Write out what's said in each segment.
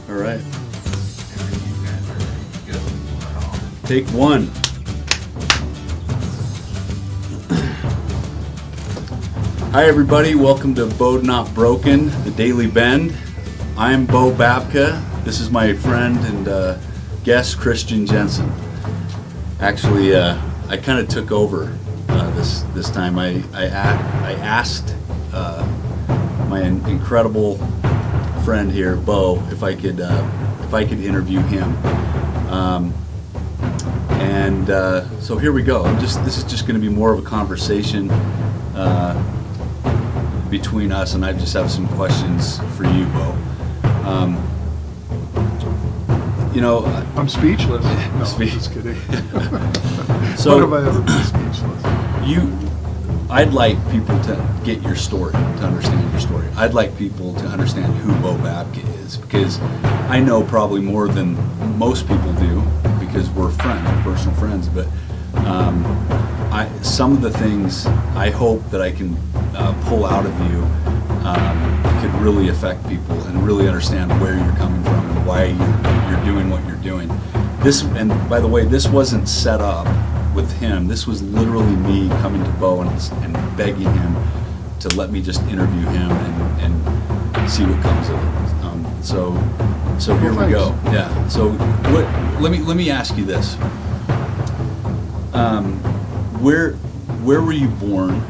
All right. Take one. Hi everybody, welcome to Beau'd Not Broken, the Daily Bend. I'm Bo Babka. This is my friend and guest Christian Jensen. Actually, I kind of took over this time. I asked my incredible friend here, Bo, if I could interview him, so here we go. This is just going to be more of a conversation between us, and I just have some questions for you, Bo. I'm speechless. No, just kidding. So, what have I ever been speechless? I'd like people to get your story, to understand your story. I'd like people to understand who Bo Babka is, because I know probably more than most people do, because we're personal friends. But some of the things I hope that I can pull out of you could really affect people and really understand where you're coming from and why you're doing what you're doing. And by the way, this wasn't set up with him. This was literally me coming to Bo and begging him to let me just interview him and see what comes of it. So here we go. Yeah. So let me ask you this. Where were you born?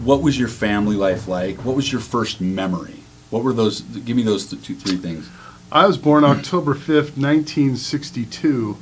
What was your family life like? What was your first memory? What were those? Give me those three things. I was born October 5th, 1962.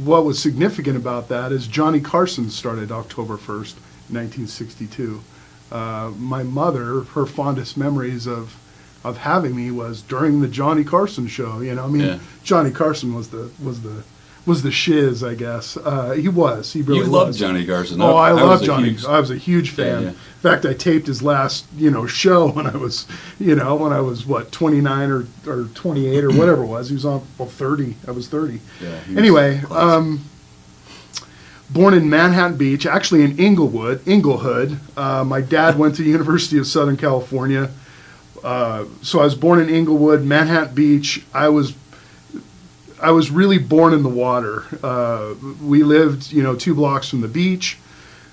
What was significant about that is Johnny Carson started October 1st, 1962. My mother, her fondest memories of having me was during the Johnny Carson show. Yeah. Johnny Carson was the shiz, I guess. He was. He really was. You loved Johnny Carson. Oh, I love Johnny. I was a huge fan. Yeah. In fact, I taped his last, show when I was, 29 or 28 or whatever it was. He was on 30. I was 30. Yeah, anyway, born in Manhattan Beach, actually in Inglewood. My dad went to the University of Southern California. So I was born in Inglewood, Manhattan Beach. I was really born in the water. We lived, 2 blocks from the beach.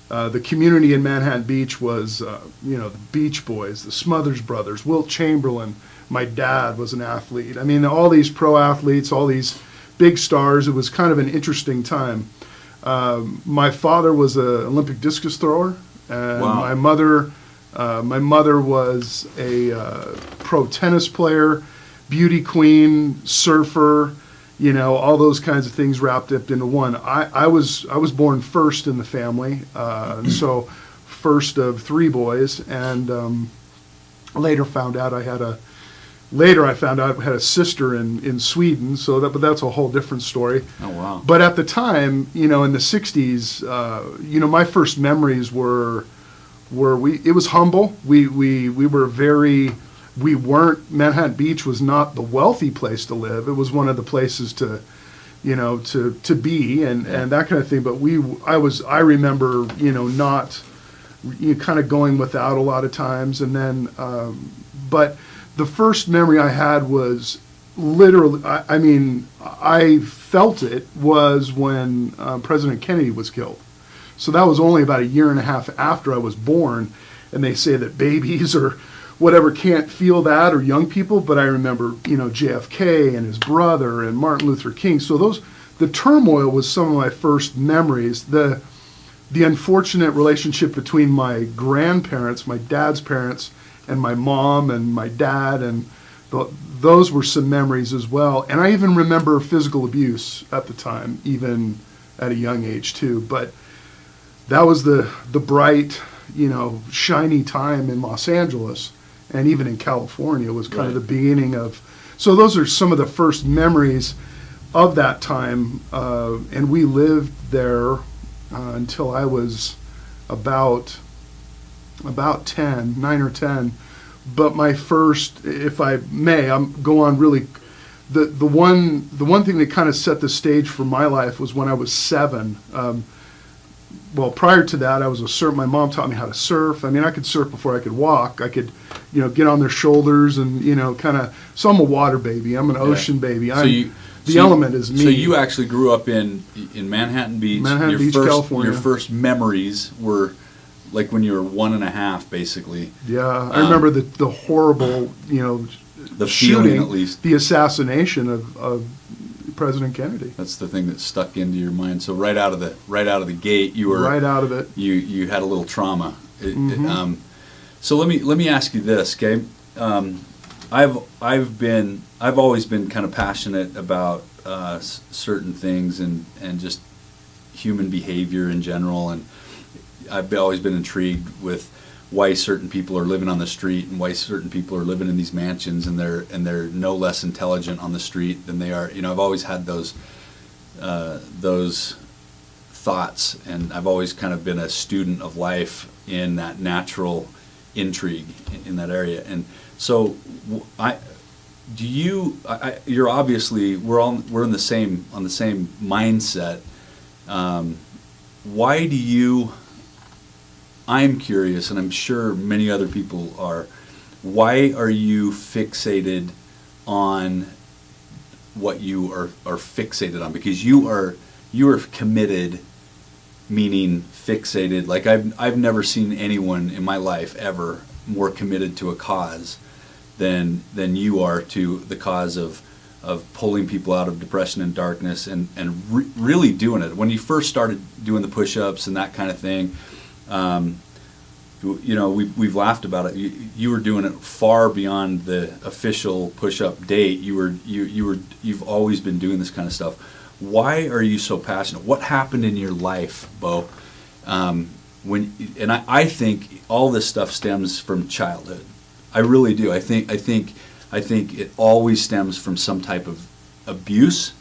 The community in Manhattan Beach was, the Beach Boys, the Smothers Brothers, Wilt Chamberlain. My dad was an athlete. I mean, all these pro athletes, all these big stars. It was kind of an interesting time. My father was an Olympic discus thrower, and wow. my mother was a pro tennis player, beauty queen, surfer. All those kinds of things wrapped up into one. I was born first in the family, so first of 3 boys, and later I found out I had a sister in Sweden. But that's a whole different story. Oh wow! But at the time, in the '60s, my first memories were it was humble. Manhattan Beach was not the wealthy place to live. It was one of the places to be and that kind of thing. But I remember, not kind of going without a lot of times. And then, but the first memory I had was literally, I felt it was when President Kennedy was killed. So that was only about a year and a half after I was born. And they say that babies or whatever can't feel that, or young people, but I remember, JFK and his brother and Martin Luther King. So the turmoil was some of my first memories. The unfortunate relationship between my grandparents, my dad's parents, and my mom and my dad, and those were some memories as well. And I even remember physical abuse at the time, even at a young age too. But that was the bright, shiny time in Los Angeles. And even in California was kind of the beginning of. So those are some of the first memories of that time. And we lived there until I was about 10, 9 or 10. But my first, if I may, I'm go on really. The one thing that kind of set the stage for my life was when I was 7. Well, prior to that, I was a surf. My mom taught me how to surf. I mean, I could surf before I could walk. I could get on their shoulders and, kind of, so I'm a water baby. I'm an ocean baby. The element is me. So you actually grew up in Manhattan Beach. Manhattan Beach, California. Your first memories were like when you were 1.5, basically. Yeah, I remember the horrible, the shooting, feeling, at least. the assassination of President Kennedy. That's the thing that stuck into your mind. So right out of the gate, you were right out of it. You had a little trauma. So let me ask you this, okay? I've always been kind of passionate about certain things and just human behavior in general, and I've always been intrigued with why certain people are living on the street and why certain people are living in these mansions and they're no less intelligent on the street than they are. I've always had those thoughts, and I've always kind of been a student of life in that natural intrigue in that area. And so you're obviously, we're on the same mindset. Why do you, I'm curious, and I'm sure many other people are, why are you fixated on what you are fixated on? Because you are committed, meaning fixated. Like I've never seen anyone in my life ever more committed to a cause than you are to the cause of pulling people out of depression and darkness and really doing it. When you first started doing the push-ups and that kind of thing, we've laughed about it. You were doing it far beyond the official push-up date. You've always been doing this kind of stuff. Why are you so passionate? What happened in your life, Beau? I think all this stuff stems from childhood. I really do. I think it always stems from some type of abuse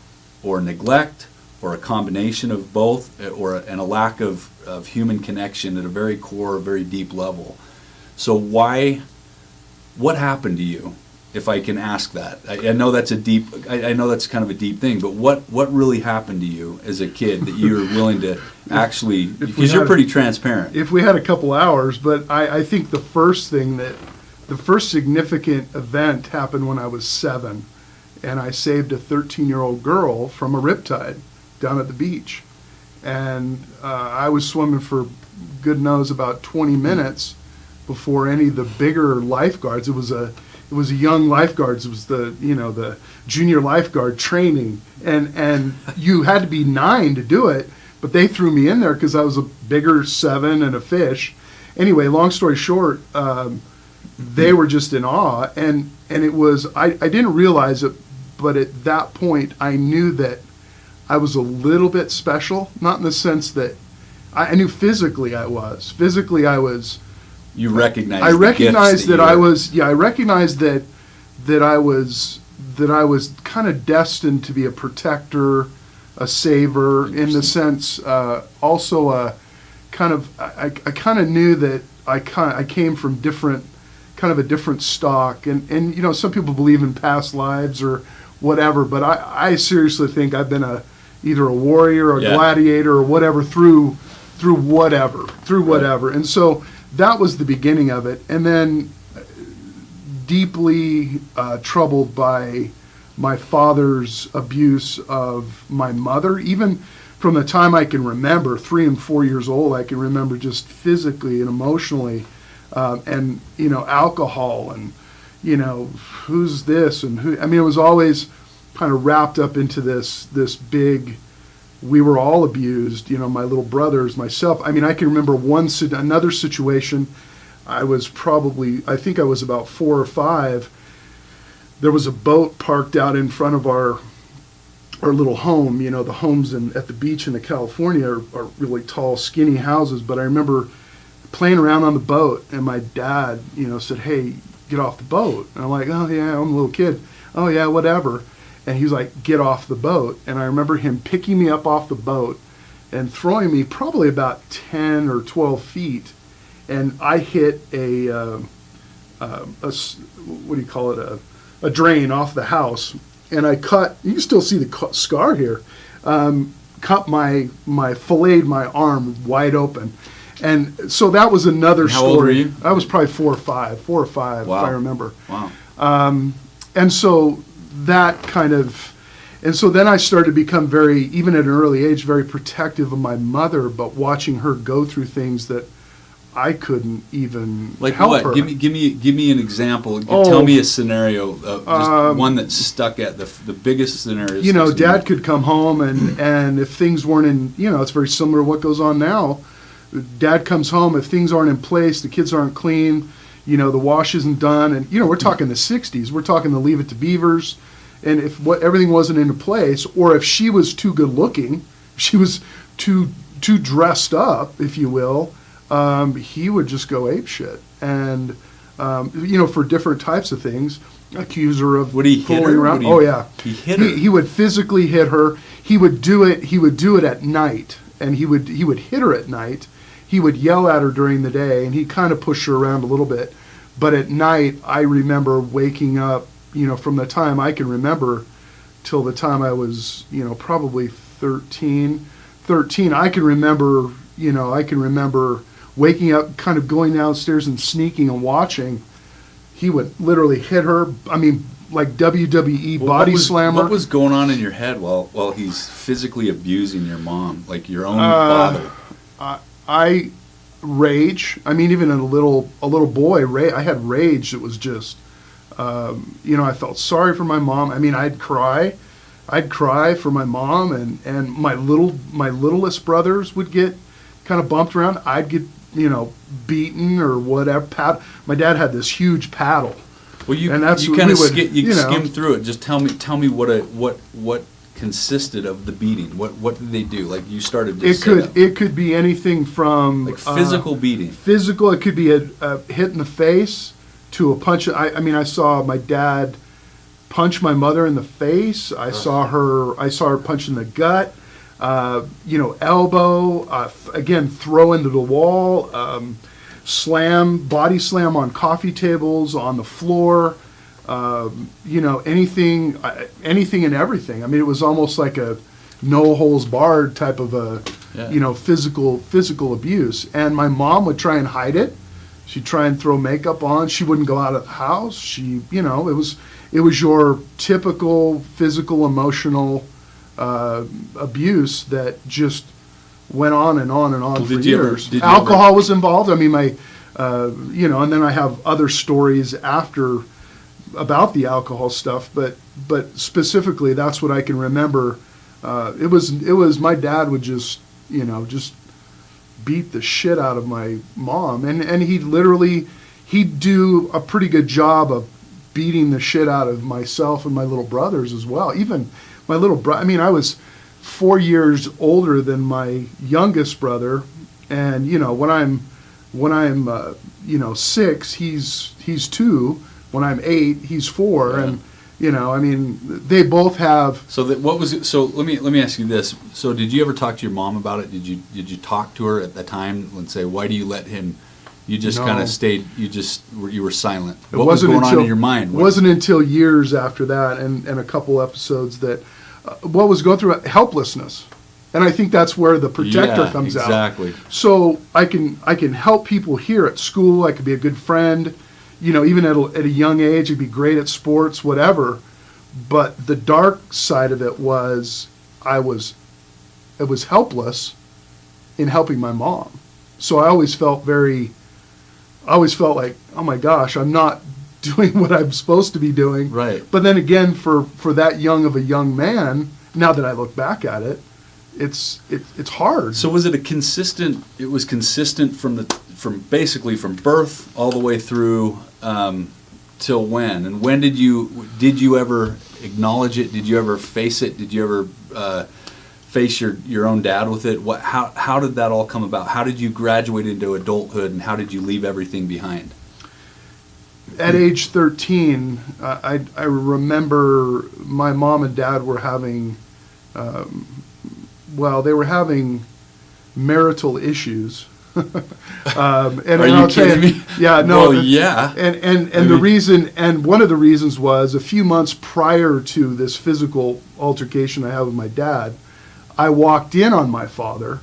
or neglect or a combination of both, and a lack of human connection at a very core, very deep level. So what happened to you, if I can ask that? I know that's I know that's kind of a deep thing, but what really happened to you as a kid that you were willing to actually, because you're pretty transparent. If we had a couple hours, but I think the first significant event happened when I was 7, and I saved a 13-year-old girl from a riptide down at the beach. And I was swimming for good knows about 20 minutes before any of the bigger lifeguards. It was a young lifeguards. It was the junior lifeguard training, and you had to be 9 to do it, but they threw me in there because I was a bigger 7 and a fish. Anyway, long story short, they were just in awe, and it was, I didn't realize it, but at that point I knew that I was a little bit special, not in the sense that I knew physically I was. Physically I was. You recognized. I recognized that I was. Yeah, I recognized that I was kind of destined to be a protector, a saver, in the sense. Also, a kind of. I kind of knew that I came from kind of a different stock, and some people believe in past lives or whatever, but I seriously think I've been either a warrior or a gladiator or whatever through whatever. And so that was the beginning of it. And then deeply troubled by my father's abuse of my mother. Even from the time I can remember, 3 and 4 years old, I can remember just physically and emotionally, and alcohol and who's this and who. I mean, it was always kind of wrapped up into this big. We were all abused, my little brothers, myself. I mean, I can remember another situation. I think I was about 4 or 5. There was a boat parked out in front of our little home. The homes at the beach in California are really tall, skinny houses. But I remember playing around on the boat, and my dad, said, "Hey, get off the boat." And I'm like, "Oh yeah, I'm a little kid. Oh yeah, whatever." And he was like, "Get off the boat." And I remember him picking me up off the boat and throwing me probably about 10 or 12 feet. And I hit a drain off the house. And I cut, you can still see the scar here, filleted my arm wide open. And so that was another And how story. old were you? I was probably 4 or 5, Wow. if I remember. Wow. And so that kind of, and so then I started to become very, even at an early age, very protective of my mother, but watching her go through things that I couldn't even Like help what? her. Give me an example. Oh. Tell me a scenario, just one that stuck at the biggest scenario. You know, sticks in Dad your- could come home and if things weren't in, you know, it's very similar to what goes on now. Dad comes home, if things aren't in place, the kids aren't clean, you know, the wash isn't done, and you know, we're talking the 60s, we're talking the Leave It to Beavers, and if everything wasn't into place, or if she was too good looking, she was too dressed up, if you will, he would just go ape shit, and you know, for different types of things, accuse her of Would he hit fooling her? around. Would he- Oh yeah, he hit her? He would physically hit her. He would do it at night, and he would hit her at night. He would yell at her during the day, and he'd kind of push her around a little bit. But at night, I remember waking up, you know, from the time I can remember till the time I was, you know, probably 13, I can remember, you know, waking up, kind of going downstairs and sneaking and watching. He would literally hit her, I mean, like WWE Well, body what was, slammer. What was going on in your head while he's physically abusing your mom, like your own father? I rage. I mean, even a little boy, I had rage that was just, you know, I felt sorry for my mom. I mean, I'd cry for my mom, and my littlest brothers would get kind of bumped around. I'd get, you know, beaten or whatever. My dad had this huge paddle. Well, you And that's you what kind of we would, you know. skim through it. Just tell me what consisted of the beating. What did they do? Like you started. It could be anything from like physical beating. Physical. It could be a hit in the face to a punch. I mean, I saw my dad punch my mother in the face. I saw her punch in the gut. You know, elbow. Again, throw into the wall. Body slam on coffee tables, on the floor. You know, anything and everything. I mean, it was almost like a no holds barred type of a, Yeah. you know, physical abuse. And my mom would try and hide it. She'd try and throw makeup on. She wouldn't go out of the house. She, you know, it was your typical physical, emotional abuse that just went on and on and on for did you ever- years. did you Alcohol was involved. I mean, you know, and then I have other stories after about the alcohol stuff, but specifically, that's what I can remember. It was my dad would just, you know, just beat the shit out of my mom, and he'd do a pretty good job of beating the shit out of myself and my little brothers as well. Even my little brother. I mean, I was 4 years older than my youngest brother, and you know, when I'm you know, 6, he's 2. When I'm 8, he's 4, Yeah. and you know, I mean, they both have. So what was it? So let me ask you this. So did you ever talk to your mom about it? Did you talk to her at the time and say, why do you let him? You just No. kind of stayed. You were silent. It What was wasn't going on until- in your mind? It wasn't until years after that, and a couple episodes that what was going through helplessness, and I think that's where the protector Yeah, comes out. exactly. So I can help people here at school. I could be a good friend, you know, even at a young age. I'd be great at sports, whatever. But the dark side of it was I was helpless in helping my mom. So I always felt like, oh my gosh, I'm not doing what I'm supposed to be doing. Right. But then again, for that young of a young man, now that I look back at it, it's hard. So was it consistent? It was consistent from basically from birth all the way through till when? And when did you ever acknowledge it? Did you ever face it? Did you ever face your own dad with it? How did that all come about? How did you graduate into adulthood, and how did you leave everything behind? At age 13, I remember my mom and dad were having, they were having marital issues. And Are you I'll tell kidding me? Yeah, no. Well, yeah. And I the mean- reason, and one of the reasons was a few months prior to this physical altercation I had with my dad, I walked in on my father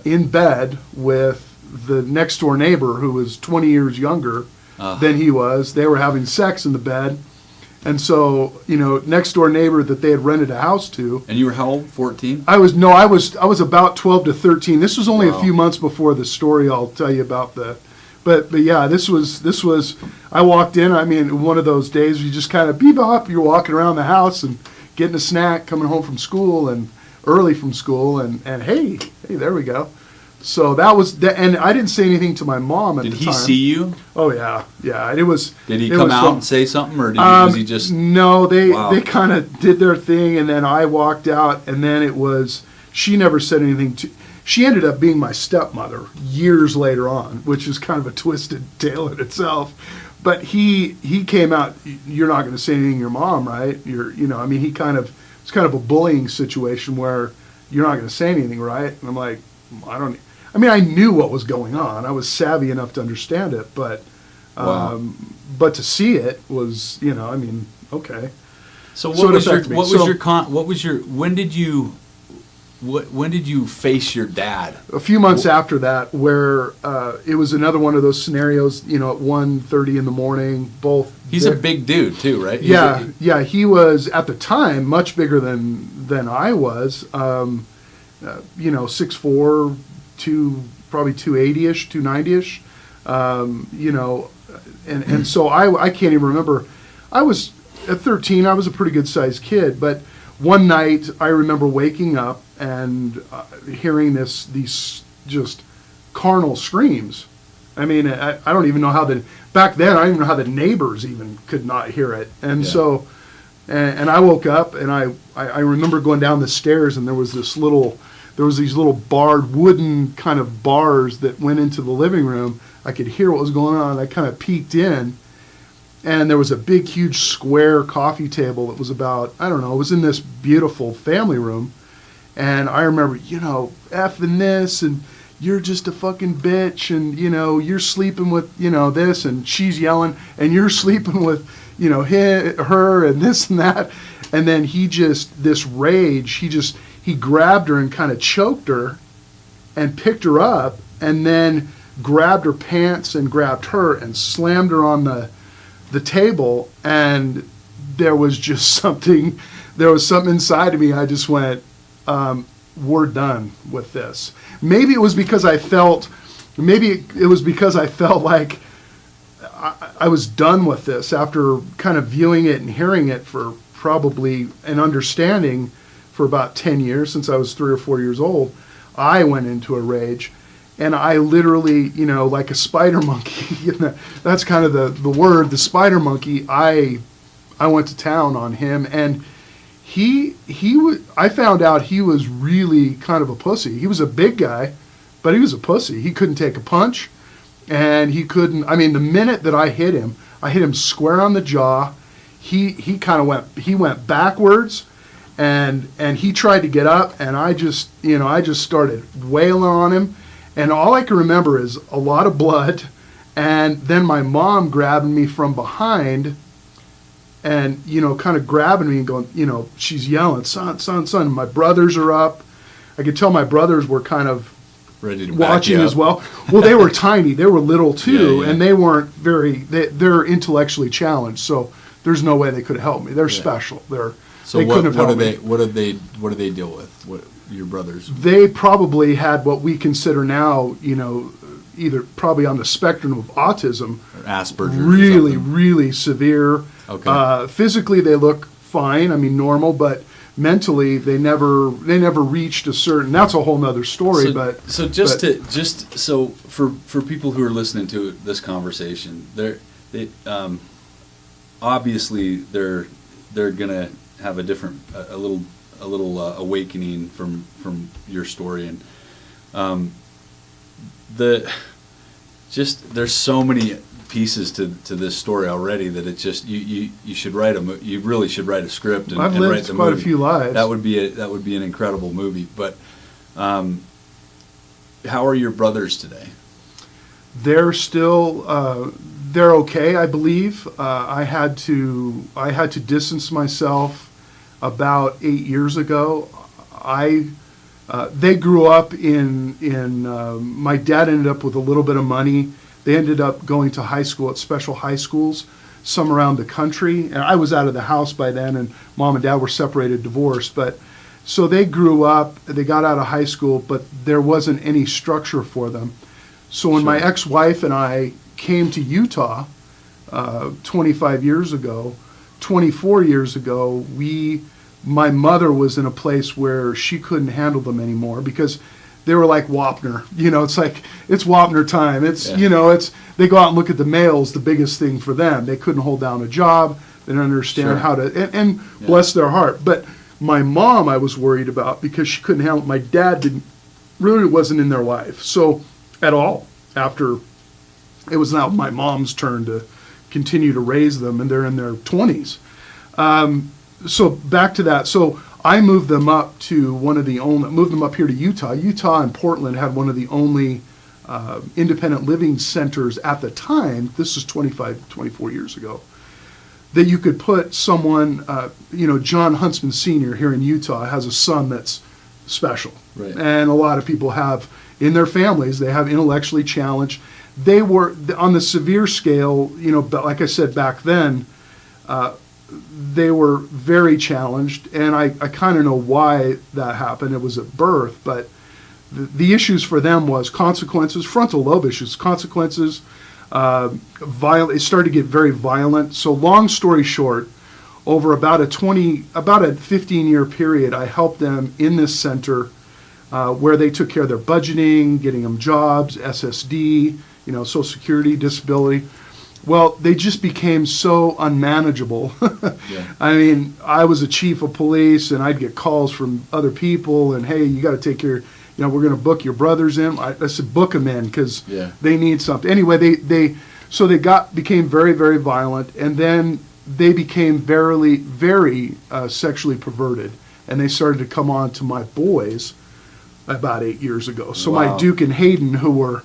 in bed with the next door neighbor who was 20 years younger than he was. They were having sex in the bed. And so, next door neighbor that they had rented a house to. And you were how old? 14? I was about 12 to 13. This was only Wow. a few months before the story I'll tell you about but yeah, this was I walked in, one of those days you just kind of bebop, you're walking around the house and getting a snack, coming home from school and early from school and hey, there we go. So that was, and I didn't say anything to my mom at the time. Did he see you? Oh yeah. It was. Did he come out and say something, or was he just? No, Wow. they kind of did their thing, and then I walked out, and then it was. She never said anything to. She ended up being my stepmother years later on, which is kind of a twisted tale in itself. But he came out. You're not going to say anything to your mom, right? He kind of it's kind of a bullying situation where you're not going to say anything, right? And I'm like, I knew what was going on. I was savvy enough to understand it, but Wow. but to see it was, okay. So So it affected me. when did you face your dad? A few months after that, where it was another one of those scenarios, at 1:30 in the morning, both. He's a big dude too, right? Yeah, he was at the time much bigger than I was. 6'4", probably 280-ish, 290-ish. And so I can't even remember. I was at 13. I was a pretty good sized kid, but one night I remember waking up and hearing these just carnal screams. I don't even know back then I don't even know how the neighbors even could not hear it. And so, and I woke up and I remember going down the stairs and there was these little barred wooden kind of bars that went into the living room. I could hear what was going on. I kind of peeked in, and there was a big, huge square coffee table that was about, it was in this beautiful family room. And I remember, effing this, and you're just a fucking bitch, and, you're sleeping with, this, and she's yelling, and you're sleeping with, her, and this and that. And then this rage, he grabbed her and kind of choked her and picked her up and then grabbed her pants and grabbed her and slammed her on the table. And there was something inside of me. I just went, we're done with this. Maybe it was because I felt like I was done with this after kind of viewing it and hearing it for probably an understanding for about 10 years, since I was 3 or 4 years old. I went into a rage, and I literally, like a spider monkey, that's kind of the word, the spider monkey, I went to town on him, and I found out he was really kind of a pussy. He was a big guy, but he was a pussy. He couldn't take a punch, and he couldn't, the minute that I hit him square on the jaw. He kind of went backwards, and he tried to get up, and I just started wailing on him, and all I can remember is a lot of blood, and then my mom grabbing me from behind, and kind of grabbing me and going, she's yelling, son. My brothers are up. I could tell my brothers were kind of ready to watching as well. Well, they were tiny, they were little too, Yeah. and they weren't they're intellectually challenged, so there's no way they could have helped me. They're special. So what do they deal with? What your brothers? They probably had what we consider now, either probably on the spectrum of autism, Or Asperger's. really, really severe. Okay. Physically, they look fine. Normal, but mentally, they never reached a certain. That's a whole nother story. So for people who are listening to this conversation, obviously they're gonna have a little awakening from your story, and there's so many pieces to this story already that it just you really should write a script and I've and lived write the quite movie. a few lives. That would be an incredible movie. But how are your brothers today? They're still they're okay, I believe. I had to distance myself about 8 years ago. They grew up in my dad ended up with a little bit of money. They ended up going to high school at special high schools, some around the country. And I was out of the house by then, and mom and dad were separated, divorced. But so they grew up, they got out of high school, but there wasn't any structure for them. So when my ex-wife and I came to Utah 25 years ago, 24 years ago, my mother was in a place where she couldn't handle them anymore because they were like Wapner. It's like, it's Wapner time. It's, they go out and look at the mail's the biggest thing for them. They couldn't hold down a job. They didn't understand how to, and bless their heart. But my mom I was worried about because she couldn't handle it. My dad really wasn't in their life. So at all, after it was now my mom's turn to continue to raise them, and they're in their 20s. So back to that. So I moved them up to moved them up here to Utah. Utah and Portland had one of the only independent living centers at the time. This is 24 years ago. That you could put someone, John Huntsman Sr. here in Utah has a son that's special. Right. And a lot of people have, in their families, they have intellectually challenged. They were, on the severe scale, but like I said back then, they were very challenged. And I kind of know why that happened. It was at birth, but the issues for them was consequences, frontal lobe issues, consequences, it started to get very violent. So long story short, over about a 15-year period, I helped them in this center where they took care of their budgeting, getting them jobs, SSD, Social Security, disability. Well, they just became so unmanageable. Yeah. I mean, I was a chief of police, and I'd get calls from other people, and hey, you got to take care. We're going to book your brothers in. I said, book them in because they need something. Anyway, they became very, very violent, and then they became very, very sexually perverted, and they started to come on to my boys about 8 years ago. So my Duke and Hayden, who were,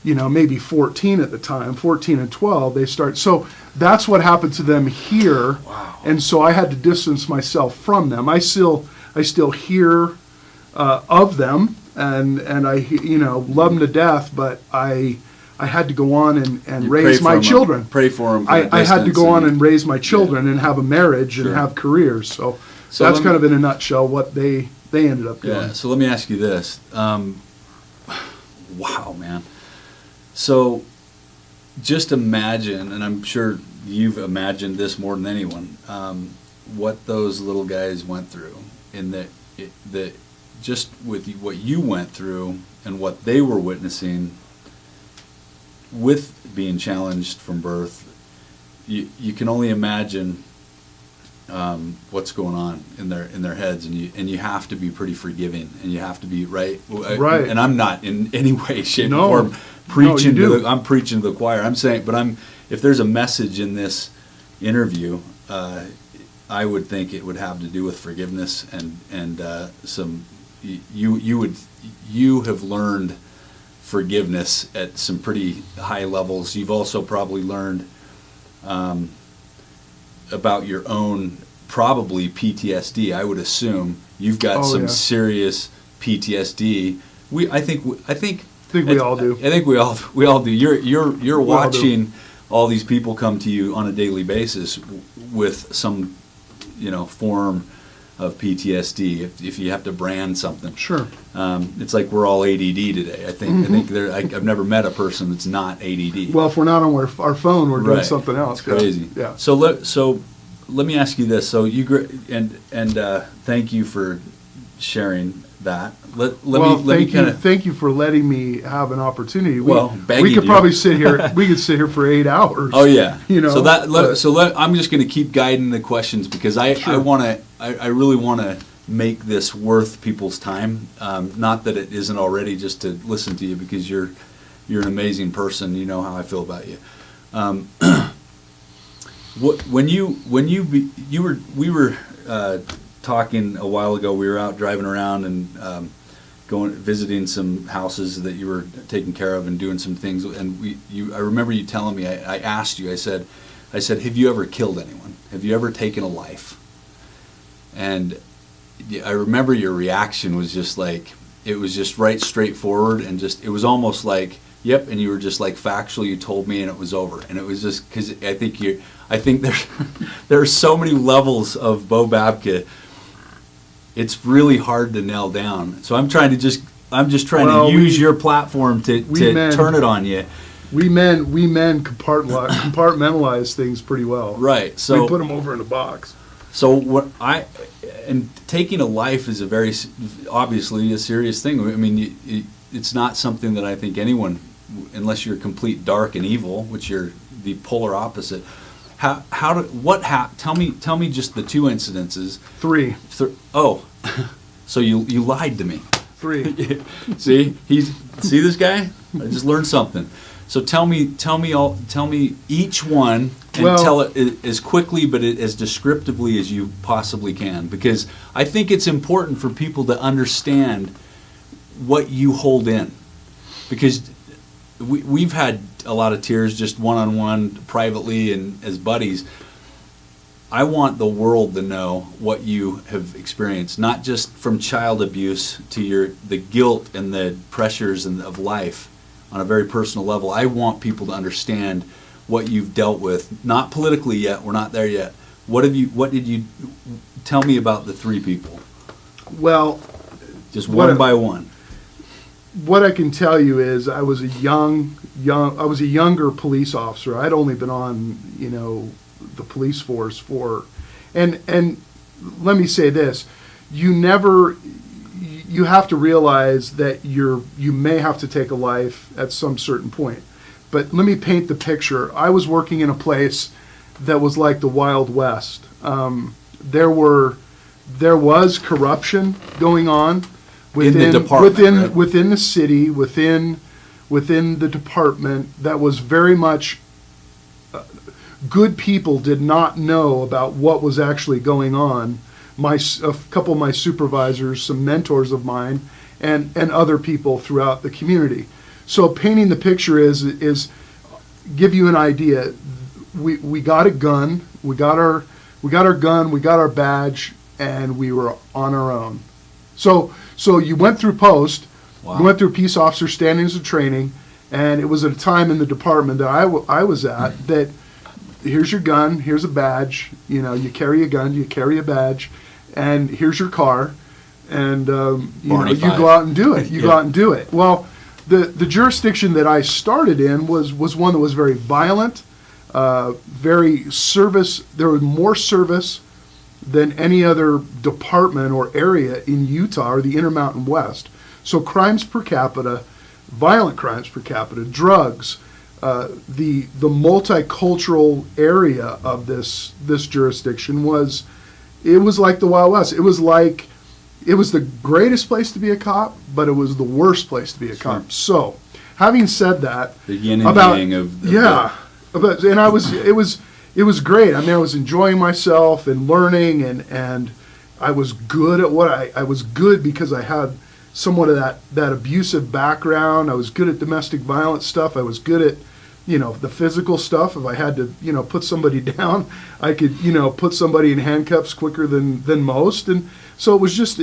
maybe 14 at the time, 14 and 12, they start. So that's what happened to them here. Wow. And so I had to distance myself from them. I still hear of them, and I love them to death, but I had to go on and raise my children. Pray for them. I had to go on and raise my children and have a marriage and have careers. So that's kind of in a nutshell what they ended up doing. Yeah. So let me ask you this. Wow, man. So just imagine, and I'm sure you've imagined this more than anyone, what those little guys went through in the just with what you went through and what they were witnessing with being challenged from birth. You can only imagine what's going on in their heads, and you have to be pretty forgiving, and you have to be right. And I'm not in any way, shape, or form preaching I'm preaching to the choir. I'm saying, but if there's a message in this interview, I would think it would have to do with forgiveness and some. You have learned forgiveness at some pretty high levels. You've also probably learned about your own probably PTSD. I would assume you've got some serious PTSD. I think we all do. I think we all do. You're watching all these people come to you on a daily basis with some form of PTSD. If you have to brand something, sure. It's like we're all ADD today. I think. Mm-hmm. I've never met a person that's not ADD. Well, if we're not on our phone, we're doing something else. It's crazy. Yeah. So let me ask you this. So thank you for sharing that. Thank you for letting me have an opportunity. We could probably sit here. We could sit here for 8 hours. Oh yeah. I'm just going to keep guiding the questions because I really want to make this worth people's time. Not that it isn't already, just to listen to you because you're an amazing person. You know how I feel about you. We were talking a while ago. We were out driving around and visiting some houses that you were taking care of and doing some things. And I remember you telling me. I asked you. I said, have you ever killed anyone? Have you ever taken a life? And I remember your reaction was just like, it was just right straightforward, and just, it was almost like, yep, and you were just like factual, you told me, and it was over. And it was just, because I think there's there are so many levels of Bo Babka, it's really hard to nail down. So I'm just trying to use your platform to turn it on you. We men compartmentalize things pretty well. Right. So we put them over in a box. So and taking a life is obviously a serious thing. I mean, it's not something that I think anyone, unless you're complete dark and evil, which you're the polar opposite. Tell me just the two incidences. Three. Oh, so you lied to me. 3. See this guy? I just learned something. So tell me each one, and tell it as quickly but as descriptively as you possibly can, because I think it's important for people to understand what you hold in, because we've had a lot of tears just one-on-one, privately, and as buddies. I want the world to know what you have experienced, not just from child abuse to the guilt and the pressures of life on a very personal level. I want people to understand what you've dealt with, not politically yet, we're not there yet. What did you tell me about the 3 people? Well, just one by one. What I can tell you is I was a younger police officer. I'd only been on, the police force and let me say this, you have to realize that you may have to take a life at some certain point. But let me paint the picture. I was working in a place that was like the Wild West. There was corruption going on within the department, within the city, within the department, that was very much good people did not know about what was actually going on. A couple of my supervisors, some mentors of mine, and other people throughout the community. So painting the picture is give you an idea. We got a gun, we got our gun, we got our badge, and we were on our own. So you went through post, wow. You went through peace officer standings and training, and it was at a time in the department that I was at that here's your gun, here's a badge, you carry a gun, you carry a badge, and here's your car, and you go out and do it. Go out and do it. Well, the jurisdiction that I started in was one that was very violent, very service. There was more service than any other department or area in Utah or the Intermountain West. So crimes per capita, violent crimes per capita, drugs, the multicultural area of this jurisdiction was like the Wild West. It was the greatest place to be a cop, but it was the worst place to be a cop. So, having said that, the yin and yang of it was great. I mean, I was enjoying myself and learning, and I was good at what I was good because I had somewhat of that abusive background. I was good at domestic violence stuff. I was good at the physical stuff. If I had to, put somebody down, I could, put somebody in handcuffs quicker than most. And so it was just,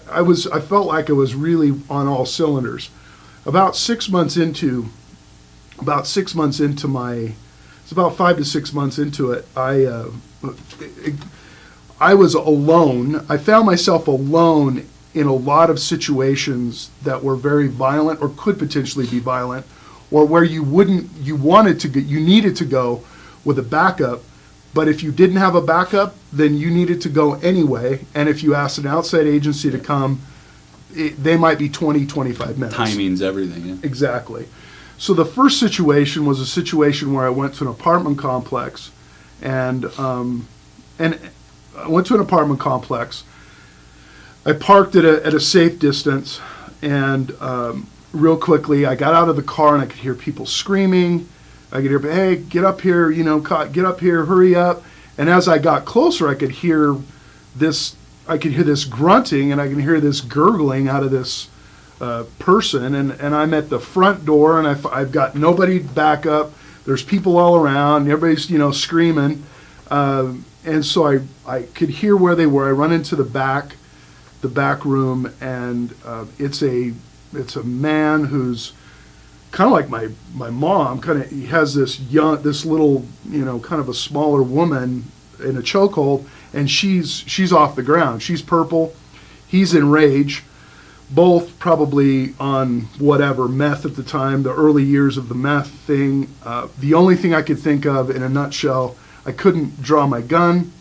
I felt like I was really on all cylinders. About 5 to 6 months into it, I was alone. I found myself alone in a lot of situations that were very violent or could potentially be violent, or where you needed to go with a backup, but if you didn't have a backup, then you needed to go anyway, and if you asked an outside agency to come, they might be 20, 25 minutes. Timing's everything, yeah. Exactly. So the first situation was a situation where I went to an apartment complex, and I went to an apartment complex. I parked at a safe distance, and real quickly, I got out of the car and I could hear people screaming. I could hear, "Hey, get up here! Get up here! Hurry up!" And as I got closer, I could hear this. I could hear this grunting, and I can hear this gurgling out of this person. And I'm at the front door, and I've got nobody back up. There's people all around. And everybody's screaming. And so I could hear where they were. I run into the back the back room, and it's a man who's kind of like my mom. He has this little, kind of a smaller woman in a chokehold, and she's off the ground. She's purple. He's in rage. Both probably on whatever, meth at the time, the early years of the meth thing. The only thing I could think of in a nutshell, I couldn't draw my gun.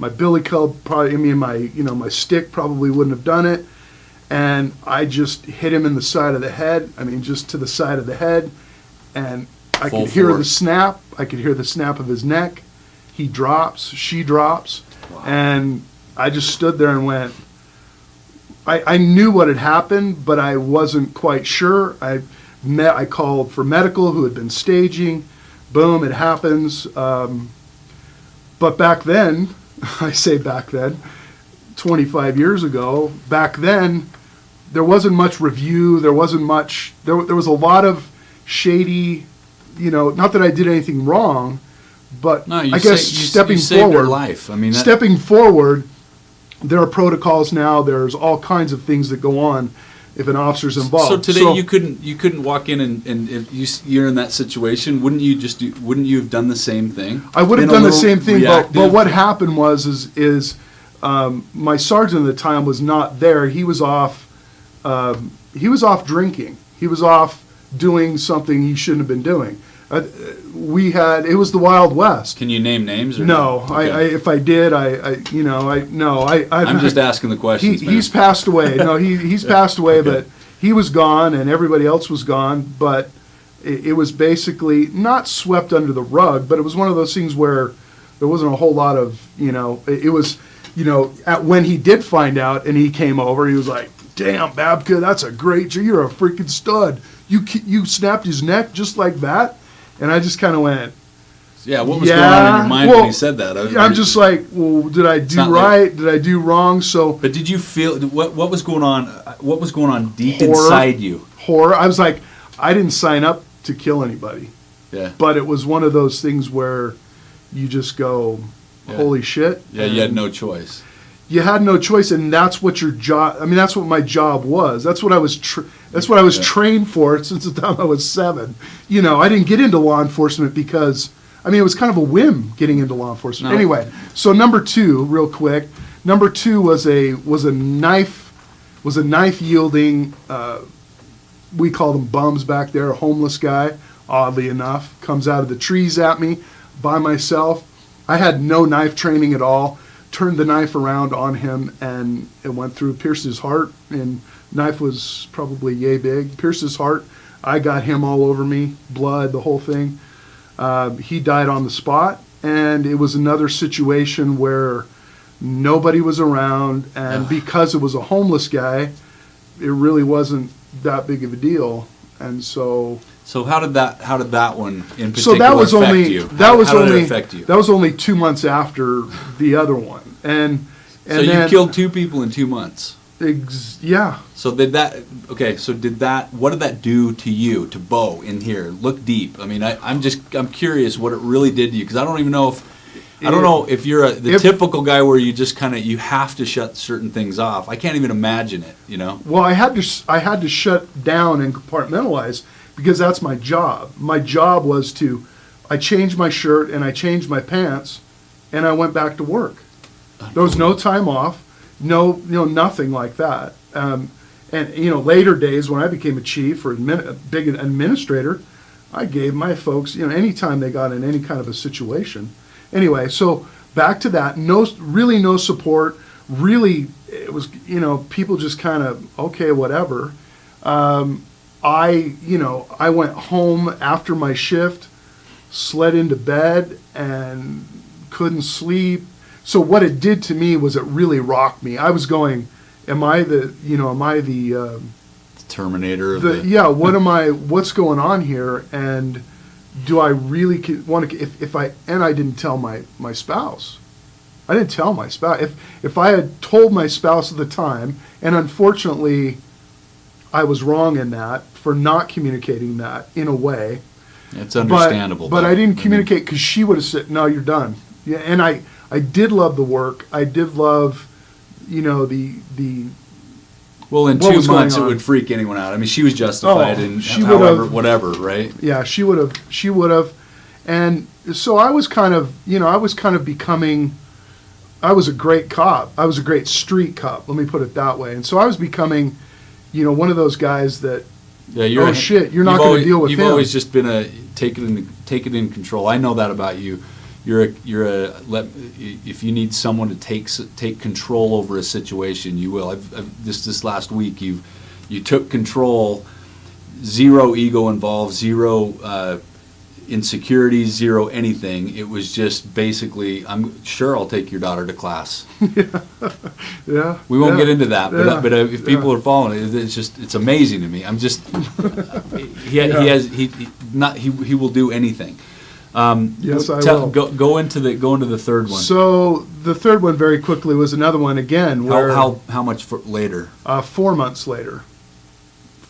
My billy club my stick probably wouldn't have done it. And I just hit him in the side of the head. Just to the side of the head. And I could hear the snap. I could hear the snap of his neck. He drops. She drops. Wow. And I just stood there and went, I knew what had happened, but I wasn't quite sure. I called for medical, who had been staging. Boom, it happens. But back then, I say back then, 25 years ago, back then, there wasn't much review. There wasn't much. There was a lot of shady. Not that I did anything wrong, but No, I guess stepping you saved forward. her life. Stepping forward. There are protocols now. There's all kinds of things that go on if an officer's involved. So today you couldn't walk in and if you're in that situation, wouldn't you have done the same thing? I would have done the same thing, but what happened was my sergeant at the time was not there. He was off drinking. He was off doing something he shouldn't have been doing. It was the Wild West. Can you name names? Or no, okay. If I did, I'm just asking the questions. He's passed away. No, he's passed away, Okay. but he was gone and everybody else was gone. But it was basically not swept under the rug, but it was one of those things where there wasn't a whole lot of, it was, when he did find out and he came over, he was like, "Damn, Babka, that's a great, you're a freaking stud. You snapped his neck just like that." And I just kind of went, yeah, what was going on in your mind when he said that? I'm just like, well, did I do right? Did I do wrong? So, but did you feel what was going on? What was going on deep horror, inside you? Horror. I was like, I didn't sign up to kill anybody. Yeah. But it was one of those things where you just go, holy shit. Yeah, you had no choice. You had no choice, and that's what your job. That's what my job was. That's what I was. That's what I was trained for since the time I was 7. I didn't get into law enforcement because it was kind of a whim getting into law enforcement. No. Anyway, so number 2, real quick. Number 2 was a knife yielding. We called them bums back there. A homeless guy, oddly enough, comes out of the trees at me by myself. I had no knife training at all. Turned the knife around on him, and it went through, pierced his heart, and knife was probably yay big, pierced his heart. I got him all over me, blood, the whole thing. He died on the spot, and it was another situation where nobody was around, and because it was a homeless guy, it really wasn't that big of a deal, and so... So how did that one in particular so that was affect only, you? That was how only, did it affect you? That was only 2 months after the other one, and so you killed 2 people in 2 months. Yeah. So what did that do to you, to Beau in here? Look deep. I'm curious what it really did to you, because I don't know if you're the typical guy where you just you have to shut certain things off. I can't even imagine it. Well, I had to shut down and compartmentalize, because that's my job. My job was I changed my shirt and I changed my pants, and I went back to work. There was no time off, nothing like that. And later days when I became a chief or a big administrator, I gave my folks, anytime they got in any kind of a situation. Anyway, so back to that. No support. Really, it was people just kind of okay, whatever. I went home after my shift, slid into bed, and couldn't sleep. So what it did to me was it really rocked me. I was going, am I the Terminator? What's going on here? And do I really want to, and I didn't tell my spouse. I didn't tell my spouse. If I had told my spouse at the time, and unfortunately, I was wrong in that for not communicating that in a way. It's understandable. But I didn't communicate, because she would have said, "No, you're done." Yeah, and I did love the work. I did love, you know, Well, in what 2 was going months, it on. would freak anyone out. I mean, she was justified Oh, in she however, would've- whatever, right? yeah, she would have. And so I was kind of becoming, I was a great cop. I was a great street cop, let me put it that way. And so I was becoming, one of those guys that, Yeah, you're shit, you're not you've gonna always- deal with You've him. always just been take it in control. I know that about you. If you need someone to take control over a situation, you will. This last week, you took control. Zero ego involved. Zero insecurities. Zero anything. It was just basically, I'm sure I'll take your daughter to class. yeah. We won't yeah, get into that, yeah, but if people yeah. are following it, it's amazing to me. I'm just he will do anything. Yes, I will. Go into the third one. So the third one very quickly was another one again where How much later? 4 months later.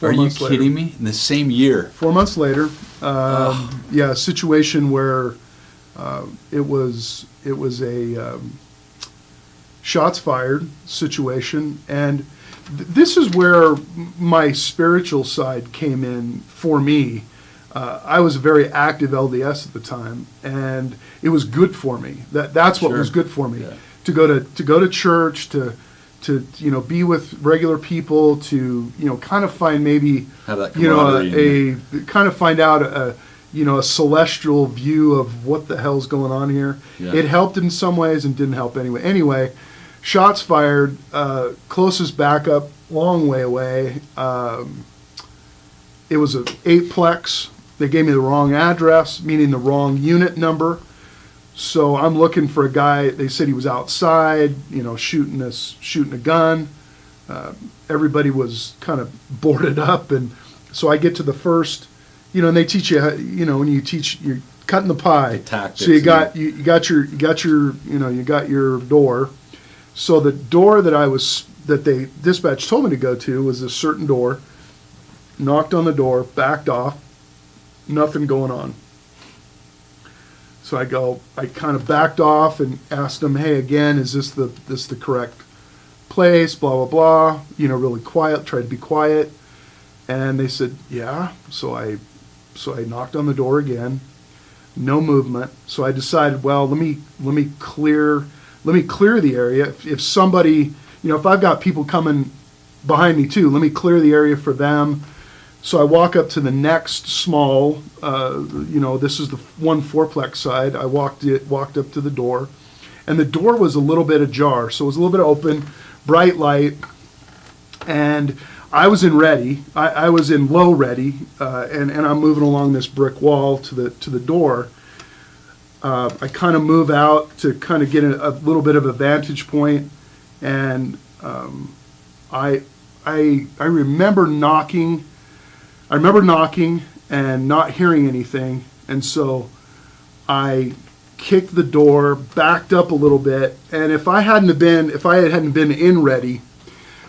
Are you kidding me? In the same year. 4 months later, a situation where it was a shots fired situation, and this is where my spiritual side came in for me. I was a very active LDS at the time, and it was good for me. That's what Sure. was good for me. Yeah. To go to church, to be with regular people, to kind of find maybe Have that camaraderie kind of find out a celestial view of what the hell's going on here. Yeah. It helped in some ways and didn't help anyway. Anyway, shots fired, closest backup, long way away. It was an 8-plex. They gave me the wrong address, meaning the wrong unit number. So I'm looking for a guy. They said he was outside, shooting a gun. Everybody was kind of boarded up, and so I get to the first, and they teach you, when you're cutting the pie. The tactics, So you got your door. So the door that they dispatch told me to go to was a certain door. Knocked on the door, backed off, nothing going on. So I kind of backed off and asked them, hey, again, is this the correct place, blah, blah, blah, really quiet, tried to be quiet. And they said, yeah. So I knocked on the door again, no movement. So I decided, well, let me clear the area. If somebody, if I've got people coming behind me too, let me clear the area for them. So I walk up to the next small, this is the 4-plex side. I walked up to the door, and the door was a little bit ajar, so it was a little bit open, bright light, and I was in ready. I was in low ready, and I'm moving along this brick wall to the door. I kind of move out to kind of get a little bit of a vantage point, and I remember knocking. I remember knocking and not hearing anything, and so I kicked the door, backed up a little bit, and if I hadn't been in ready,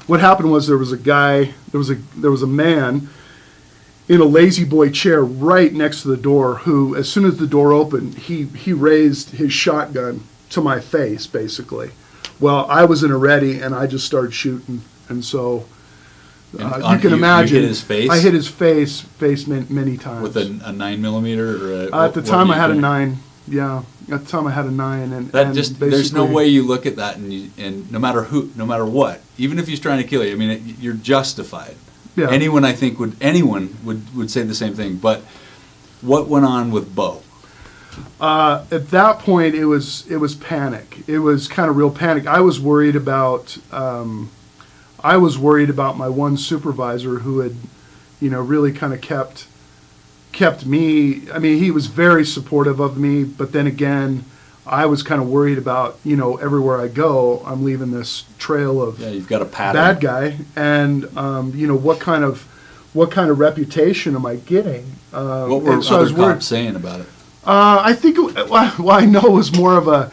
what happened was there was a man in a lazy boy chair right next to the door who, as soon as the door opened, he raised his shotgun to my face, basically. Well, I was in a ready, and I just started shooting, and so. You can imagine. You hit his face? I hit his face many times. With a 9mm? Or At the time, I had a 9. Yeah, at the time I had a 9, and there's no way you look at that and no matter what, even if he's trying to kill you, I mean, you're justified. Yeah. Anyone would say the same thing. But what went on with Beau? At that point, it was panic. It was kind of real panic. I was worried about my one supervisor who had, really kind of kept me. I mean, he was very supportive of me, but then again, I was kind of worried about, everywhere I go, I'm leaving this trail of you've got a pattern. bad guy, and what kind of reputation am I getting? What were other cops saying about it? I think I know it was more of a,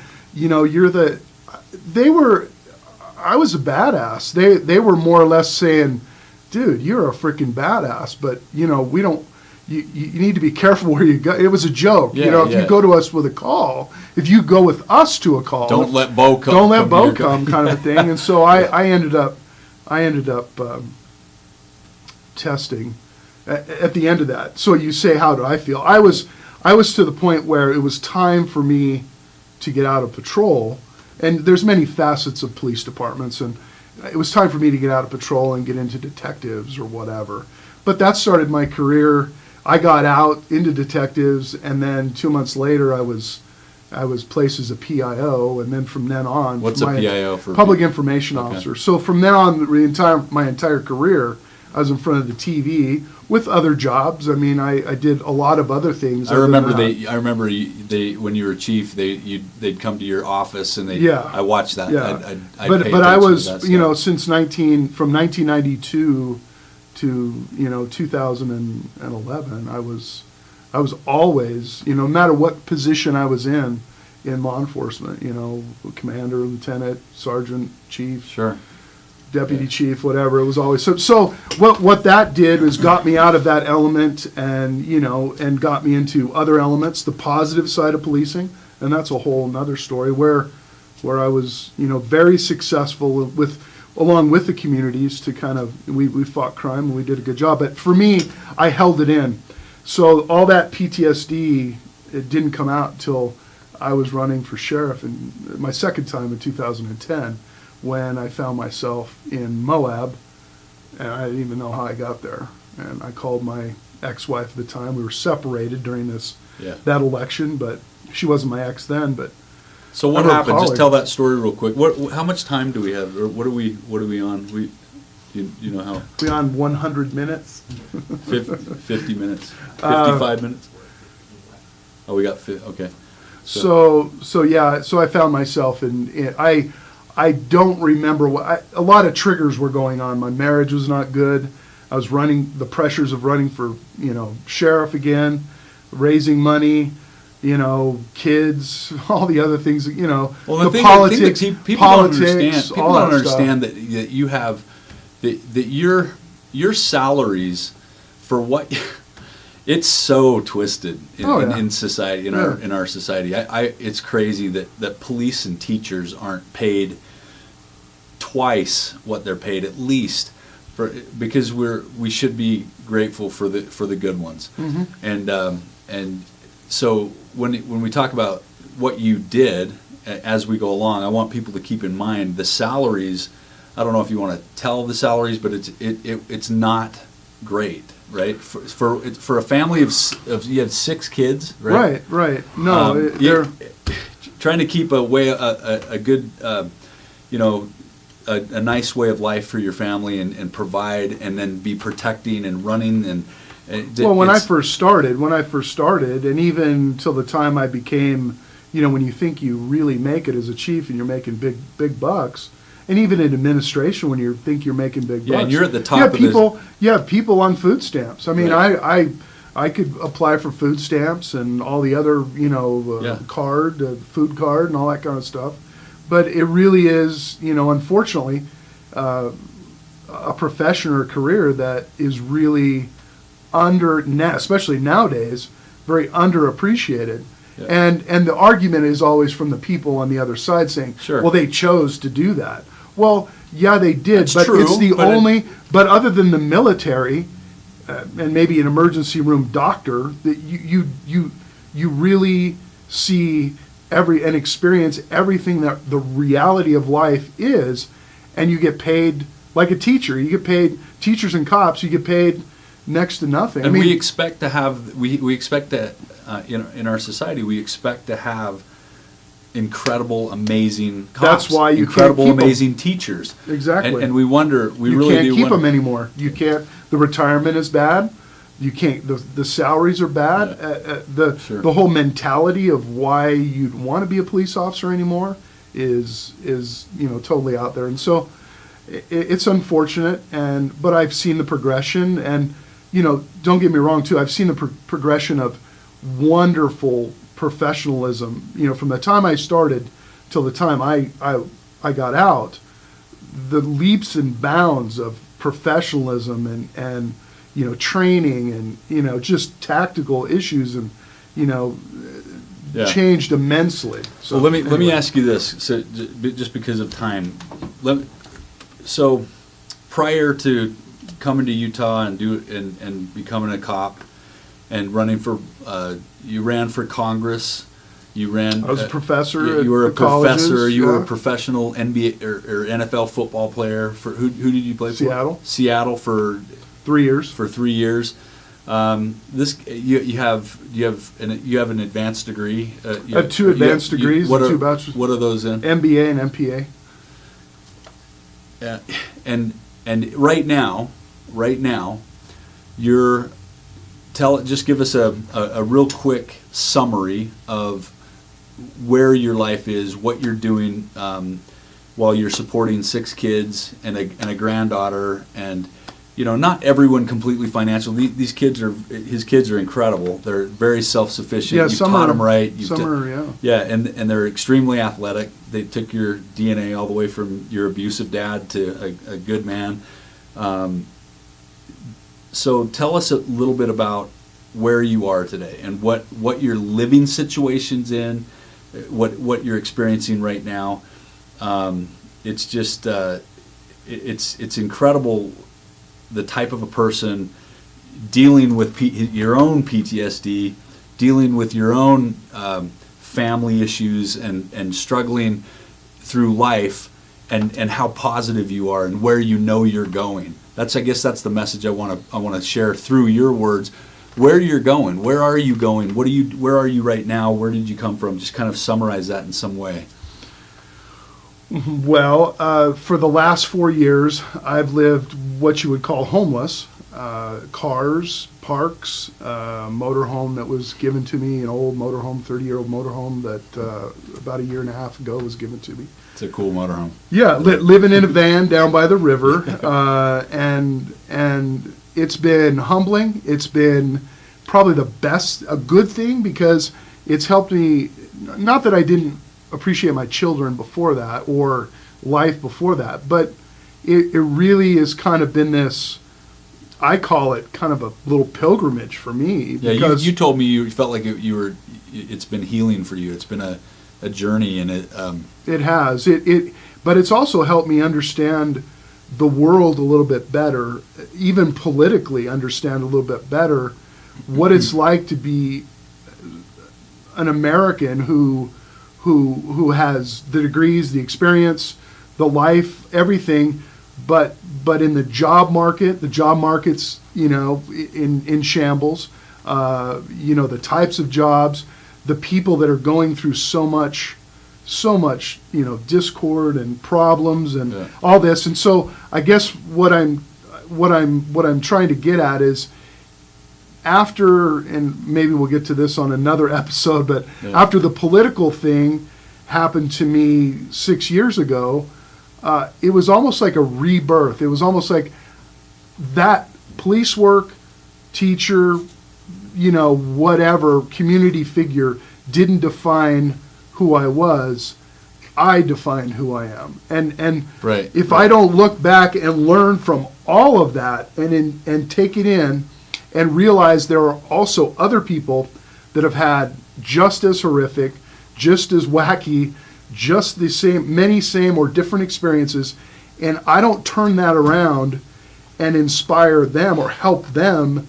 I was a badass. They were more or less saying, dude, you're a freaking badass, but we don't, you need to be careful where you go. It was a joke, Yeah, you know. If yeah. you go to us with a call, if you go with us to a call, Don't let Bo come. don't let come Bo to your- come, kind of a thing. And so I ended up testing at the end of that. So you say, how do I feel? I was to the point where it was time for me to get out of patrol. And there's many facets of police departments, and it was time for me to get out of patrol and get into detectives or whatever. But that started my career. I got out into detectives, and then 2 months later, I was placed as a PIO, and then from then on, What's a PIO for? public information Okay. officer. So from then on, my entire career, I was in front of the TV with other jobs. I mean, I did a lot of other things. I other remember than that. I remember they when you were chief, they'd come to your office and they. Yeah. I watched that. Yeah, I'd but pay I attention was, to that you know, stuff. from 1992 to 2011, I was always, no matter what position I was in law enforcement, commander, lieutenant, sergeant, chief, Sure. deputy Yeah. chief, whatever. It was always so. What that did was got me out of that element, and and got me into other elements, the positive side of policing, and that's a whole nother story where I was very successful along with the communities to kind of we fought crime and we did a good job. But for me, I held it in. So all that PTSD, it didn't come out till I was running for sheriff in my second time in 2010. When I found myself in Moab, and I didn't even know how I got there. And I called my ex-wife at the time. We were separated during that election, but she wasn't my ex then. But So what I wrote happened? Just college. tell that story real quick. How much time do we have, or what are we on? You know how? we on 100 minutes. 50 minutes, 55 minutes. Oh, we got okay. So I found myself I don't remember a lot of triggers were going on. My marriage was not good. I was running the pressures of running for, sheriff again, raising money, kids, all the other things, Well, the politics, people politics, don't understand. People all don't that understand stuff. that you have that your salaries for what it's so twisted in society in our society. It's crazy that police and teachers aren't paid twice what they're paid at least because we should be grateful for the good ones. Mm-hmm. And so when we talk about what you did as we go along, I want people to keep in mind the salaries. I don't know if you want to tell the salaries, but it's not great, right? For a family of you had 6 kids, right? Right. No, they're trying to keep a good a nice way of life for your family and provide and then be protecting and running and when I first started, and even till the time I became, when you think you really make it as a chief and you're making big bucks, and even in administration when you think you're making big bucks, and you're at the top of this. You have people on food stamps. I mean, Right. I could apply for food stamps and all the other, food card and all that kind of stuff, but it really is, unfortunately, a profession or a career that is really especially nowadays, very underappreciated. Yeah. And the argument is always from the people on the other side saying, Sure. well, they chose to do that. Well, yeah, they did, That's but true, it's the but only. But other than the military, and maybe an emergency room doctor, that you really see and experience everything that the reality of life is, and you get paid like a teacher. You get paid, teachers and cops. You get paid next to nothing. And we expect to have we expect that in our society we expect to have incredible, amazing cops. That's why you incredible, can't keep 'em. amazing teachers. Exactly. And we wonder. We you really can't do keep wonder. them anymore. You can't. The retirement is bad. You can't. The salaries are bad. Yeah. Sure. The whole mentality of why you'd want to be a police officer anymore is totally out there. And so it's unfortunate. But I've seen the progression, and don't get me wrong too. I've seen the progression of wonderful professionalism. From the time I started till the time I got out, the leaps and bounds of professionalism and training and, just tactical issues and, Yeah. changed immensely. So So let me anyway. ask you this, so just because of time. So prior to coming to Utah and becoming a cop and running for, you ran for Congress. You ran. I was a professor. You were a at colleges, professor. You were a yeah. professional NBA or NFL football player. For who did you play for? Seattle. Seattle for 3 years. 3 years. You have an advanced degree. I have 2 advanced degrees and 2 bachelor's. What are those in? MBA and MPA. And right now, just give us a real quick summary of where your life is, what you're doing while you're supporting 6 kids and a granddaughter, and not everyone completely financial. His kids are incredible. They're very self-sufficient. Yeah, You've some taught are, them right. yeah. And they're extremely athletic. They took your DNA all the way from your abusive dad to a good man. So tell us a little bit about where you are today and what your living situation's in, what you're experiencing right now. It's just it's incredible, the type of a person dealing with your own PTSD, dealing with your own family issues and struggling through life, and how positive you are and where you're going. I guess that's the message I want to share through your words. Where you're going, where are you going? Where are you right now? Where did you come from? Just kind of summarize that in some way. Well, for the last 4 years, I've lived what you would call homeless. Cars, parks, motorhome that was given to me, an old motorhome, 30-year-old motorhome that about a year and a half ago was given to me. It's a cool motorhome. Yeah, living in a van down by the river, and it's been humbling. It's been probably a good thing, because it's helped me. Not that I didn't appreciate my children before that or life before that, but it really has kind of been this, I call it kind of a little pilgrimage for me. Yeah, because you told me you felt like it's been healing for you. It's been a journey, and it has. But it's also helped me understand the world a little bit better, even politically understand a little bit better what it's like to be an American who has the degrees, the experience, the life, everything, but in the job market's in shambles. The types of jobs, the people that are going through so much discord and problems and all this. And so I guess what I'm trying to get at is, after, and maybe we'll get to this on another episode, but after the political thing happened to me 6 years ago, it was almost like a rebirth. It was almost like that police work, teacher, whatever, community figure didn't define who I was. I define who I am. And if I don't look back and learn from all of that and take it in and realize there are also other people that have had just as horrific, just as wacky, just the same or different experiences, and I don't turn that around and inspire them or help them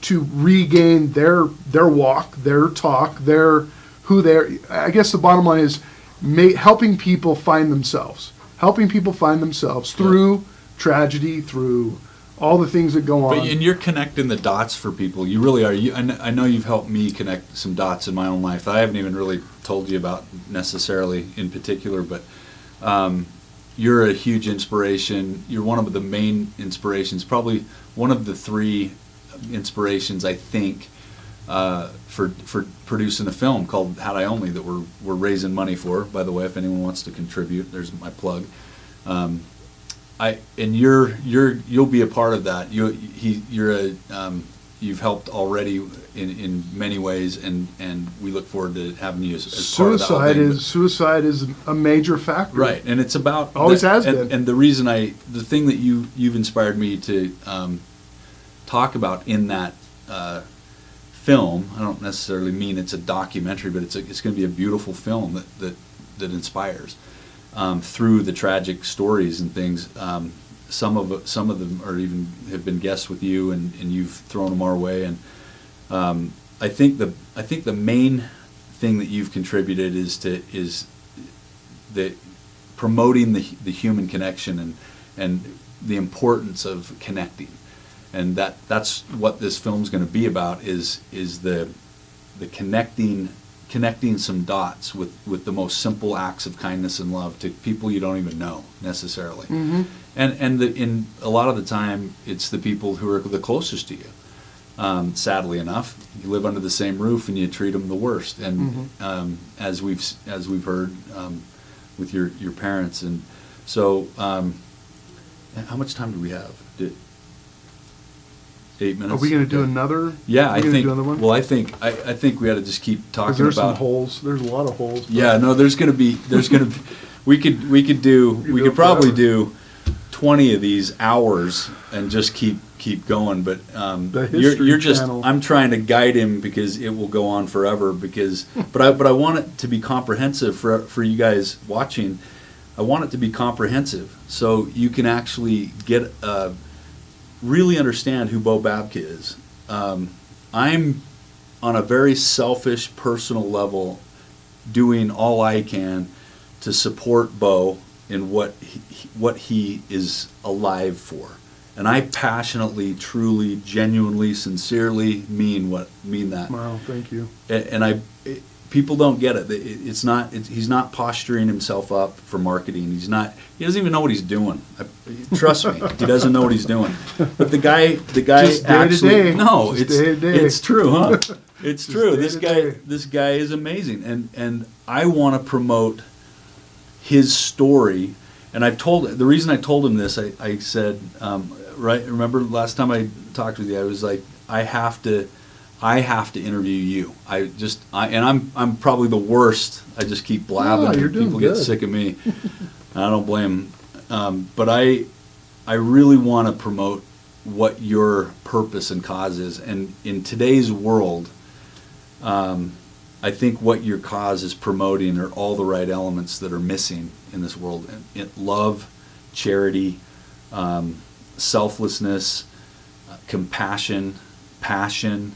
to regain their walk, their talk, I guess the bottom line is helping people find themselves through tragedy, through all the things that go on. And you're connecting the dots for people. You really are. I know you've helped me connect some dots in my own life that I haven't even really told you about necessarily in particular, but you're a huge inspiration. You're one of the main inspirations, probably one of the 3 inspirations, I think, for producing a film called Had I Only that we're raising money for. By the way, if anyone wants to contribute, there's my plug. You'll be a part of that. You've helped already in many ways, and we look forward to having you as part of that whole thing. Suicide is a major factor. Right, and it's about always has been. And the thing that you've inspired me to talk about in that film. I don't necessarily mean it's a documentary, but it's going to be a beautiful film that inspires through the tragic stories and things. Some of them are even have been guests with you, and you've thrown them our way. And I think the main thing that you've contributed is the promoting the human connection and the importance of connecting. And that's what this film's going to be about is the connecting some dots with the most simple acts of kindness and love to people you don't even know necessarily. Mm-hmm. And in a lot of the time, it's the people who are the closest to you. Sadly enough, you live under the same roof and you treat them the worst. And as we've heard with your parents, and so how much time do we have? 8 minutes. Are we going to do another? Yeah, I think. Do another one? Well, I think we ought to just keep talking about. There's some holes. There's a lot of holes. Yeah, no, there's going to be. We could probably do 20 of these hours and just keep going. But you're just. Channel. I'm trying to guide him because it will go on forever. But I want it to be comprehensive for you guys watching. I want it to be comprehensive so you can actually get really understand who Beau Babka is. I'm on a very selfish, personal level doing all I can to support Beau in what he is alive for. And I passionately, truly, genuinely, sincerely mean that. Wow, thank you. People don't get it. He's not posturing himself up for marketing. He doesn't even know what he's doing. Trust me, he doesn't know what he's doing. But the guy just actually day to day. no, Just day to day. it's true, huh? It's Just true. day to day. This guy is amazing, and I want to promote his story. And the reason I told him this, I said, right? Remember last time I talked with you, I was like, I have to interview you. I'm probably the worst. I just keep blabbing. No, you're doing People good. get sick of me. I don't blame them. But I really want to promote what your purpose and cause is. And in today's world, I think what your cause is promoting are all the right elements that are missing in this world. Love, charity, selflessness, compassion, passion,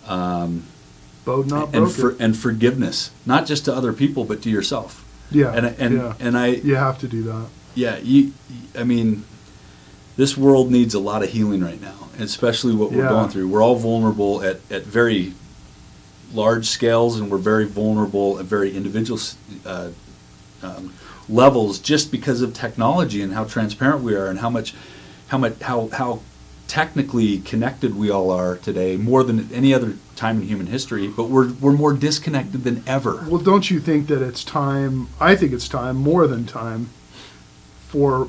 Beau not broken. and forgiveness, not just to other people but to yourself. Yeah, and I you have to do that. Yeah, I mean, this world needs a lot of healing right now, especially what we're going through. We're all vulnerable at very large scales, and we're very vulnerable at very individual levels just because of technology and how transparent we are and how technically connected we all are today, more than any other time in human history, but we're more disconnected than ever. Well, don't you think that it's time, I think it's time, more than time, for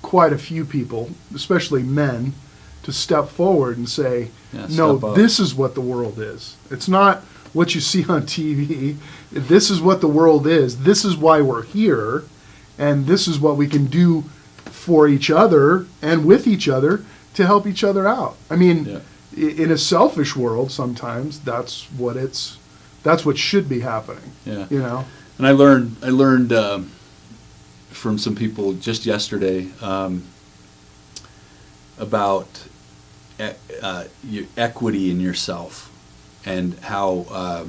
quite a few people, especially men, to step forward and say, no, this is what the world is. It's not what you see on TV. This is what the world is. This is why we're here, and this is what we can do for each other and with each other to help each other out. I mean, in a selfish world, sometimes that's what should be happening. Yeah. You know. And I learned from some people just yesterday about your equity in yourself and how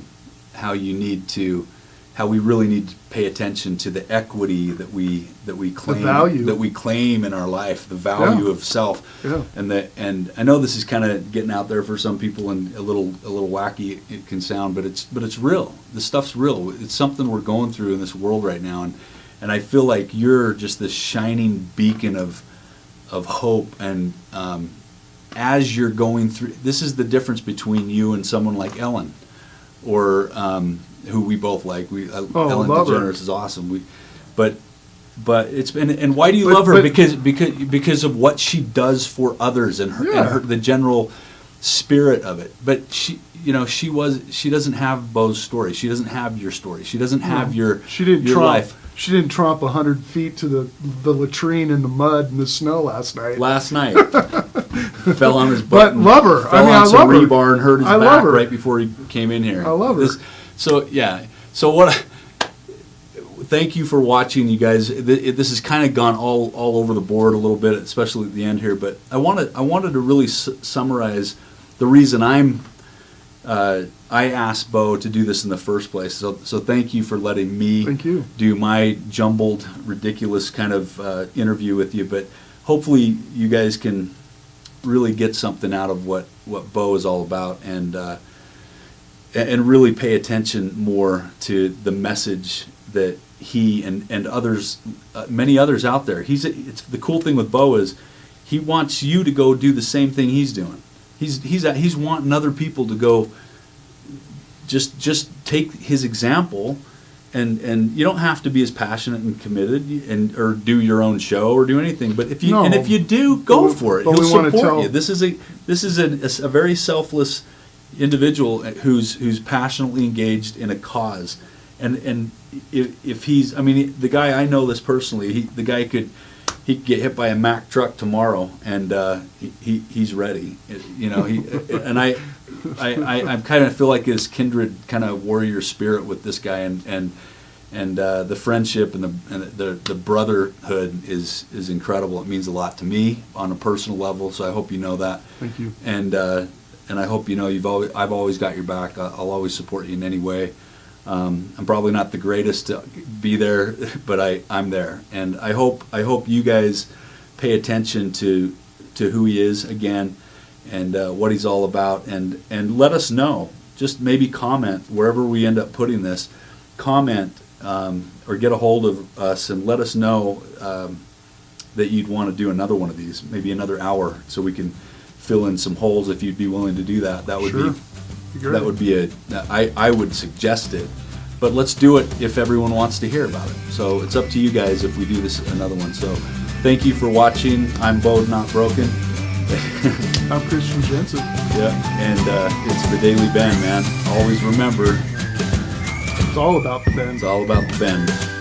we really need to pay attention to the equity that we claim, the value that we claim in our life, the value of self. Yeah. And I know this is kind of getting out there for some people and a little wacky it can sound, but it's real. This stuff's real. It's something we're going through in this world right now, and I feel like you're just this shining beacon of hope. And as you're going through, this is the difference between you and someone like Ellen, or who we both like. Ellen DeGeneres is awesome. But it's been, and why do you love her? Because of what she does for others and her the general spirit of it. But she doesn't have Beau's story. She doesn't have your story. She doesn't have your life. She didn't tromp 100 feet to the latrine in the mud and the snow last night. fell on his butt. But love her. Fell on some love her. rebar and hurt his I love back her. right before he came in here. I love her. So yeah. So what? Thank you for watching, you guys. This has kind of gone all over the board a little bit, especially at the end here. But I wanted to really summarize the reason I asked Beau to do this in the first place. So thank you for letting me Thank you. do my jumbled, ridiculous kind of interview with you. But hopefully you guys can really get something out of what Beau is all about, and really pay attention more to the message that he and others, many others out there. It's the cool thing with Beau is he wants you to go do the same thing he's doing. He's wanting other people to go just take his example, and you don't have to be as passionate and committed or do your own show or do anything. But if you do, go for it. But He'll we wanna support you. This is a very selfless individual who's passionately engaged in a cause, and if he's, I mean, the guy, I know this personally. The guy could get hit by a Mack truck tomorrow, and he's ready. And I kind of feel like his kindred kind of warrior spirit with this guy, and the friendship and the brotherhood is incredible. It means a lot to me on a personal level. So I hope you know that. Thank you. And I hope you know I've always got your back. I'll always support you in any way. I'm probably not the greatest to be there, but I'm there, and I hope you guys pay attention to who he is again, and what he's all about, and let us know. Just maybe comment wherever we end up putting this. Comment or get a hold of us and let us know that you'd want to do another one of these, maybe another hour, so we can fill in some holes. If you'd be willing to do that, that would Sure. be. That would be I would suggest it, but let's do it if everyone wants to hear about it. So it's up to you guys if we do this another one. So thank you for watching. I'm Beau'd Not Broken. I'm Christian Jensen. Yeah, and it's the Daily Bend, man. Always remember, It's all about the bend. it's all about the bend.